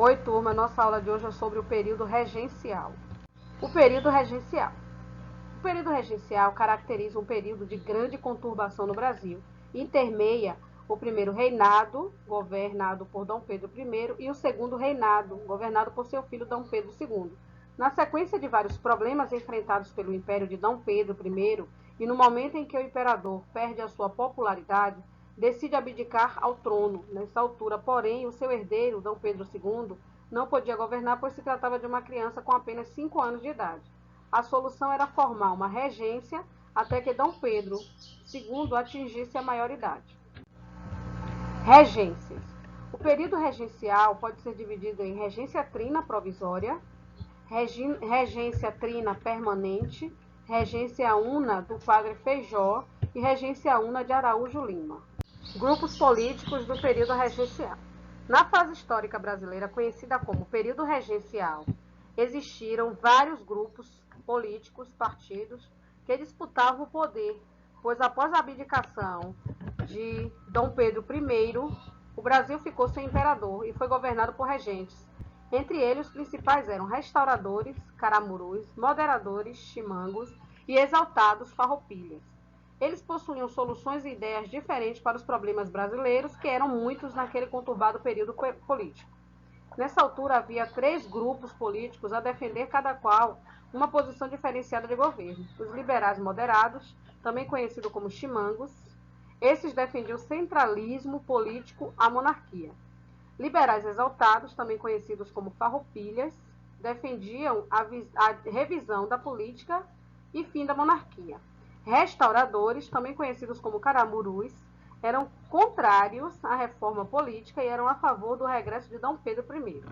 Oi, turma, nossa aula de hoje é sobre o período regencial. O período regencial. O período regencial caracteriza um período de grande conturbação no Brasil. Intermeia o primeiro reinado, governado por Dom Pedro I, e o segundo reinado, governado por seu filho Dom Pedro II. Na sequência de vários problemas enfrentados pelo Império de Dom Pedro I, e no momento em que o imperador perde a sua popularidade, decide abdicar ao trono. Nessa altura, porém, o seu herdeiro, Dom Pedro II, não podia governar, pois se tratava de uma criança com apenas 5 anos de idade. A solução era formar uma regência até que Dom Pedro II atingisse a maioridade. Regências. O período regencial pode ser dividido em regência trina provisória, regência trina permanente, regência una do padre Feijó e regência una de Araújo Lima. Grupos políticos do período regencial. Na fase histórica brasileira, conhecida como período regencial, existiram vários grupos políticos, partidos, que disputavam o poder, pois após a abdicação de Dom Pedro I, o Brasil ficou sem imperador e foi governado por regentes. Entre eles, os principais eram restauradores, caramurus, moderadores, chimangos e exaltados farroupilhas. Eles possuíam soluções e ideias diferentes para os problemas brasileiros, que eram muitos naquele conturbado período político. Nessa altura, havia 3 grupos políticos a defender cada qual uma posição diferenciada de governo. Os liberais moderados, também conhecidos como chimangos, esses defendiam o centralismo político à monarquia. Liberais exaltados, também conhecidos como farroupilhas, defendiam a revisão da política e fim da monarquia. Restauradores, também conhecidos como caramurus, eram contrários à reforma política e eram a favor do regresso de Dom Pedro I.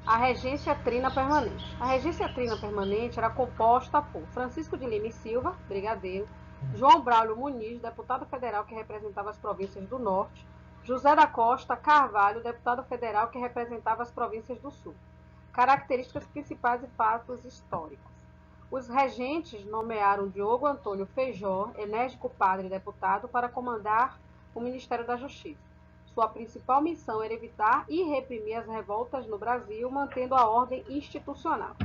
A regência trina permanente. A regência trina permanente era composta por Francisco de Lima e Silva, brigadeiro, João Braulio Muniz, deputado federal que representava as províncias do Norte, José da Costa Carvalho, deputado federal que representava as províncias do Sul. Características principais e fatos históricos. Os regentes nomearam Diogo Antônio Feijó, enérgico padre e deputado, para comandar o Ministério da Justiça. Sua principal missão era evitar e reprimir as revoltas no Brasil, mantendo a ordem institucional.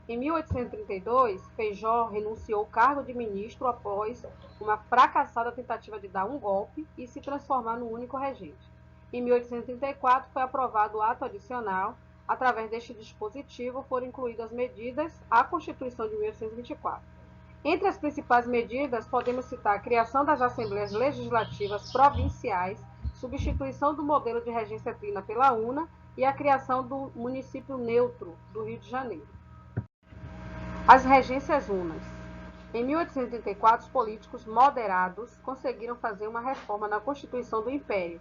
Em 1832, Feijó renunciou ao cargo de ministro após uma fracassada tentativa de dar um golpe e se transformar no único regente. Em 1834, foi aprovado o ato adicional. Através deste dispositivo foram incluídas medidas à Constituição de 1824. Entre as principais medidas, podemos citar a criação das Assembleias Legislativas Provinciais, substituição do modelo de regência trina pela UNA e a criação do município neutro do Rio de Janeiro. As regências unas. Em 1834, os políticos moderados conseguiram fazer uma reforma na Constituição do Império,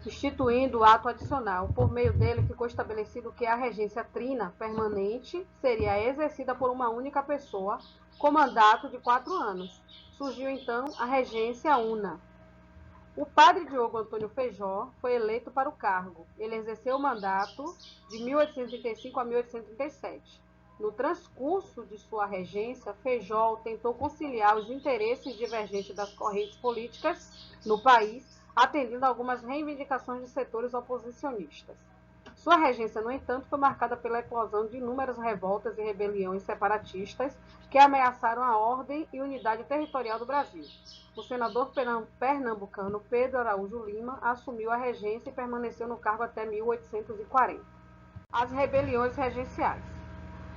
instituindo o ato adicional. Por meio dele, ficou estabelecido que a regência trina permanente seria exercida por uma única pessoa, com mandato de 4 anos. Surgiu, então, a regência una. O padre Diogo Antônio Feijó foi eleito para o cargo. Ele exerceu o mandato de 1835 a 1837. No transcurso de sua regência, Feijó tentou conciliar os interesses divergentes das correntes políticas no país, atendendo a algumas reivindicações de setores oposicionistas. Sua regência, no entanto, foi marcada pela eclosão de inúmeras revoltas e rebeliões separatistas que ameaçaram a ordem e unidade territorial do Brasil. O senador pernambucano Pedro Araújo Lima assumiu a regência e permaneceu no cargo até 1840. As rebeliões regenciais.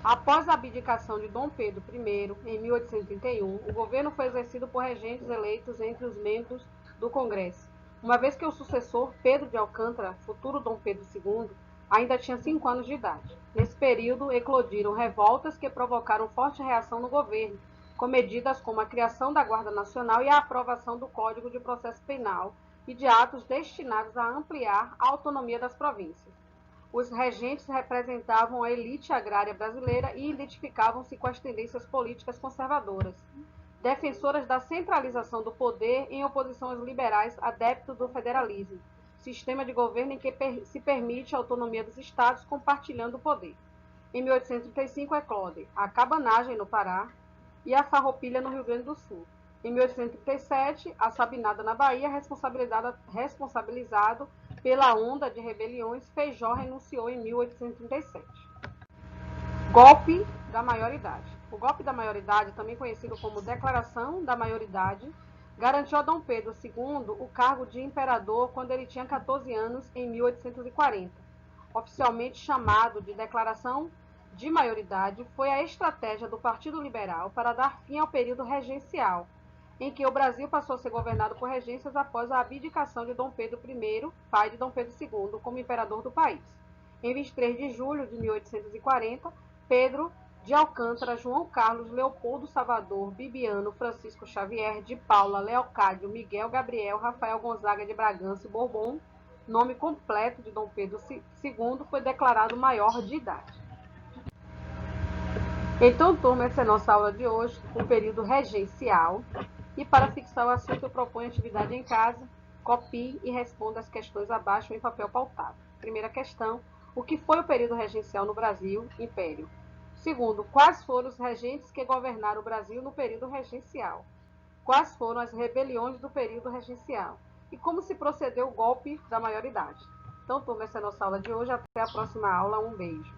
Após a abdicação de Dom Pedro I, em 1831, o governo foi exercido por regentes eleitos entre os membros do Congresso, uma vez que o sucessor, Pedro de Alcântara, futuro Dom Pedro II, ainda tinha 5 anos de idade. Nesse período, eclodiram revoltas que provocaram forte reação no governo, com medidas como a criação da Guarda Nacional e a aprovação do Código de Processo Penal e de atos destinados a ampliar a autonomia das províncias. Os regentes representavam a elite agrária brasileira e identificavam-se com as tendências políticas conservadoras, defensoras da centralização do poder em oposição aos liberais adeptos do federalismo, sistema de governo em que se permite a autonomia dos estados compartilhando o poder. Em 1835, eclode a cabanagem no Pará e a farroupilha no Rio Grande do Sul. Em 1837, a Sabinada na Bahia, responsabilizado Pela onda de rebeliões, Feijó renunciou em 1837. Golpe da maioridade. O golpe da maioridade, também conhecido como Declaração da Maioridade, garantiu a Dom Pedro II o cargo de imperador quando ele tinha 14 anos, em 1840. Oficialmente chamado de Declaração de Maioridade, foi a estratégia do Partido Liberal para dar fim ao período regencial, em que o Brasil passou a ser governado por regências após a abdicação de Dom Pedro I, pai de Dom Pedro II, como imperador do país. Em 23 de julho de 1840, Pedro de Alcântara, João Carlos, Leopoldo Salvador, Bibiano, Francisco Xavier, de Paula, Leocádio, Miguel Gabriel, Rafael Gonzaga de Bragança e Bourbon, nome completo de Dom Pedro II, foi declarado maior de idade. Então, turma, essa é a nossa aula de hoje, o período regencial. E para fixar o assunto, eu proponho atividade em casa, copie e responda as questões abaixo em papel pautado. Primeira questão: o que foi o período regencial no Brasil, Império? Segundo, quais foram os regentes que governaram o Brasil no período regencial? Quais foram as rebeliões do período regencial? E como se procedeu o golpe da maioridade? Então, turma, essa é a nossa aula de hoje. Até a próxima aula. Um beijo.